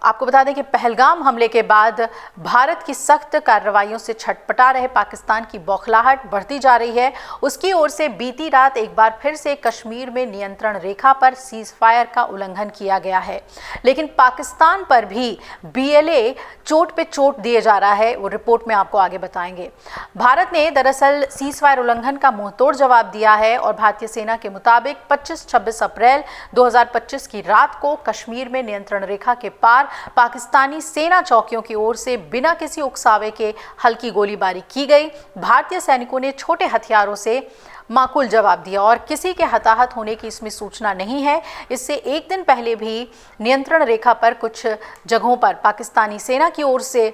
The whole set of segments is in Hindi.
आपको बता दें कि पहलगाम हमले के बाद भारत की सख्त कार्रवाइयों से छटपटा रहे पाकिस्तान की बौखलाहट बढ़ती जा रही है। उसकी ओर से बीती रात एक बार फिर से कश्मीर में नियंत्रण रेखा पर सीज फायर का उल्लंघन किया गया है, लेकिन पाकिस्तान पर भी बीएलए चोट पे चोट दिए जा रहा है। वो रिपोर्ट में आपको आगे बताएंगे। भारत ने दरअसल सीज फायर उल्लंघन का मुंहतोड़ जवाब दिया है और भारतीय सेना के मुताबिक 25-26 अप्रैल 2025 की रात को कश्मीर में नियंत्रण रेखा के पार पाकिस्तानी सेना चौकियों की ओर से बिना किसी उकसावे के हल्की गोलीबारी की गई। भारतीय सैनिकों ने छोटे हथियारों से माकूल जवाब दिया और किसी के हताहत होने की इसमें सूचना नहीं है। इससे एक दिन पहले भी नियंत्रण रेखा पर कुछ जगहों पर पाकिस्तानी सेना की ओर से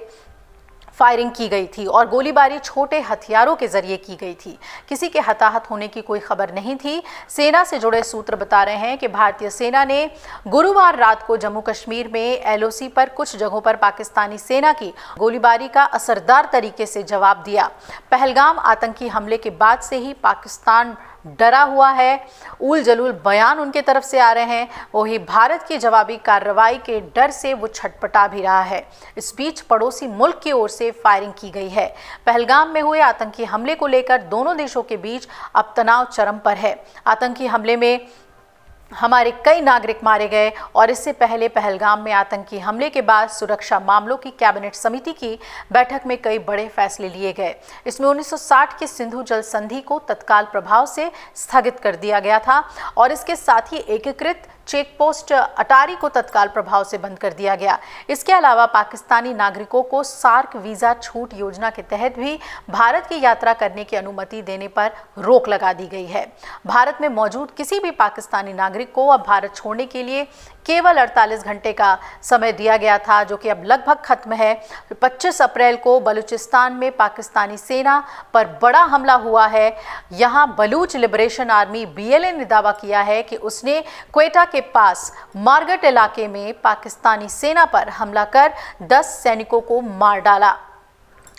फायरिंग की गई थी और गोलीबारी छोटे हथियारों के जरिए की गई थी। किसी के हताहत होने की कोई खबर नहीं थी। सेना से जुड़े सूत्र बता रहे हैं कि भारतीय सेना ने गुरुवार रात को जम्मू कश्मीर में एलओसी पर कुछ जगहों पर पाकिस्तानी सेना की गोलीबारी का असरदार तरीके से जवाब दिया। पहलगाम आतंकी हमले के बाद से ही पाकिस्तान डरा हुआ है। उल जलूल बयान उनके तरफ से आ रहे हैं। वही भारत की जवाबी कार्रवाई के डर से वो छटपटा भी रहा है। इस बीच पड़ोसी मुल्क की ओर से फायरिंग की गई है। पहलगाम में हुए आतंकी हमले को लेकर दोनों देशों के बीच अब तनाव चरम पर है। आतंकी हमले में हमारे कई नागरिक मारे गए और इससे पहले पहलगाम में आतंकी हमले के बाद सुरक्षा मामलों की कैबिनेट समिति की बैठक में कई बड़े फैसले लिए गए। इसमें 1960 की सिंधु जल संधि को तत्काल प्रभाव से स्थगित कर दिया गया था और इसके साथ ही एकीकृत चेक पोस्ट अटारी को तत्काल प्रभाव से बंद कर दिया गया। इसके अलावा पाकिस्तानी नागरिकों को सार्क वीजा छूट योजना के तहत भी भारत की यात्रा करने की अनुमति देने पर रोक लगा दी गई है। भारत में मौजूद किसी भी पाकिस्तानी नागरिक को अब भारत छोड़ने के लिए केवल 48 घंटे का समय दिया गया था, जो कि अब लगभग खत्म है। 25 अप्रैल को बलूचिस्तान में पाकिस्तानी सेना पर बड़ा हमला हुआ है। यहां बलूच लिबरेशन आर्मी बीएलए ने दावा किया है कि उसने क्वेटा के पास मारगट इलाके में पाकिस्तानी सेना पर हमला कर 10 सैनिकों को मार डाला।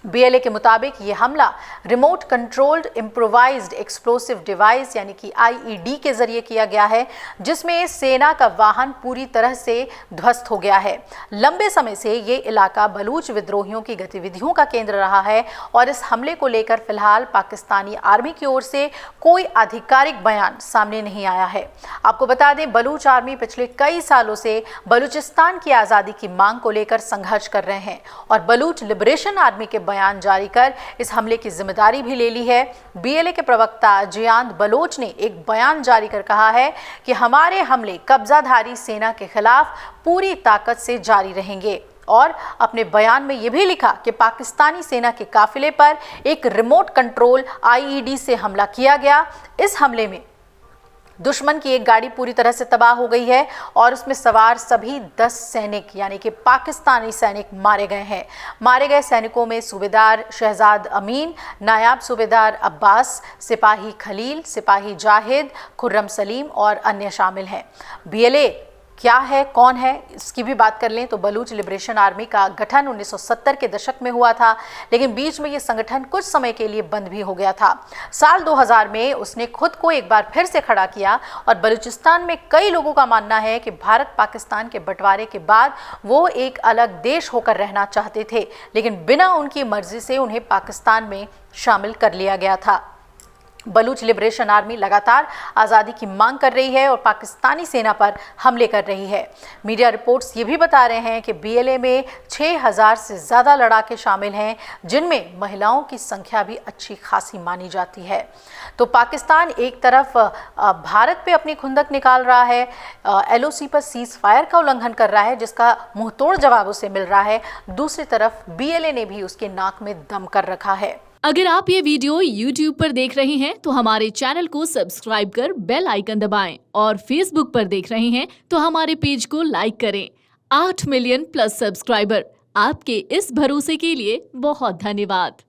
बीएलए के मुताबिक ये हमला remote controlled improvised explosive device यानी कि आईईडी के जरिए किया गया है, जिसमें सेना का वाहन पूरी तरह से ध्वस्त हो गया है। लंबे समय से ये इलाका बलूच विद्रोहियों की गतिविधियों का केंद्र रहा है और इस हमले को लेकर फिलहाल पाकिस्तानी आर्मी की ओर से कोई आधिकारिक बयान सामने नहीं आया है। आपको बता दें, बलूच आर्मी पिछले कई सालों से बलूचिस्तान की आज़ादी की मांग को लेकर संघर्ष कर रहे हैं और बलूच लिबरेशन आर्मी के बयान जारी कर इस हमले की जिम्मेदारी भी ले ली है। बीएलए के प्रवक्ता जियांद बलोच ने एक बयान जारी कर कहा है कि हमारे हमले कब्जाधारी सेना के खिलाफ पूरी ताकत से जारी रहेंगे और अपने बयान में यह भी लिखा कि पाकिस्तानी सेना के काफिले पर एक रिमोट कंट्रोल आईईडी से हमला किया गया। इस हमले में दुश्मन की एक गाड़ी पूरी तरह से तबाह हो गई है और उसमें सवार सभी 10 सैनिक यानी कि पाकिस्तानी सैनिक मारे गए हैं। मारे गए सैनिकों में सूबेदार शहजाद अमीन, नायब सूबेदार अब्बास, सिपाही खलील, सिपाही जाहिद, खुर्रम सलीम और अन्य शामिल हैं। बीएलए क्या है, कौन है, इसकी भी बात कर लें तो बलूच लिबरेशन आर्मी का गठन 1970 के दशक में हुआ था, लेकिन बीच में ये संगठन कुछ समय के लिए बंद भी हो गया था। साल 2000 में उसने खुद को एक बार फिर से खड़ा किया और बलूचिस्तान में कई लोगों का मानना है कि भारत पाकिस्तान के बंटवारे के बाद वो एक अलग देश होकर रहना चाहते थे, लेकिन बिना उनकी मर्जी से उन्हें पाकिस्तान में शामिल कर लिया गया था। बलूच लिबरेशन आर्मी लगातार आज़ादी की मांग कर रही है और पाकिस्तानी सेना पर हमले कर रही है। मीडिया रिपोर्ट्स ये भी बता रहे हैं कि बीएलए में 6000 से ज़्यादा लड़ाके शामिल हैं, जिनमें महिलाओं की संख्या भी अच्छी खासी मानी जाती है। तो पाकिस्तान एक तरफ भारत पे अपनी खुंदक निकाल रहा है, एलओसी पर सीज फायर का उल्लंघन कर रहा है, जिसका मुंहतोड़ जवाब उसे मिल रहा है। दूसरी तरफ बीएलए ने भी उसके नाक में दम कर रखा है। अगर आप ये वीडियो YouTube पर देख रहे हैं तो हमारे चैनल को सब्सक्राइब कर बेल आइकन दबाएं और Facebook पर देख रहे हैं तो हमारे पेज को लाइक करें। 8 मिलियन प्लस सब्सक्राइबर, आपके इस भरोसे के लिए बहुत धन्यवाद।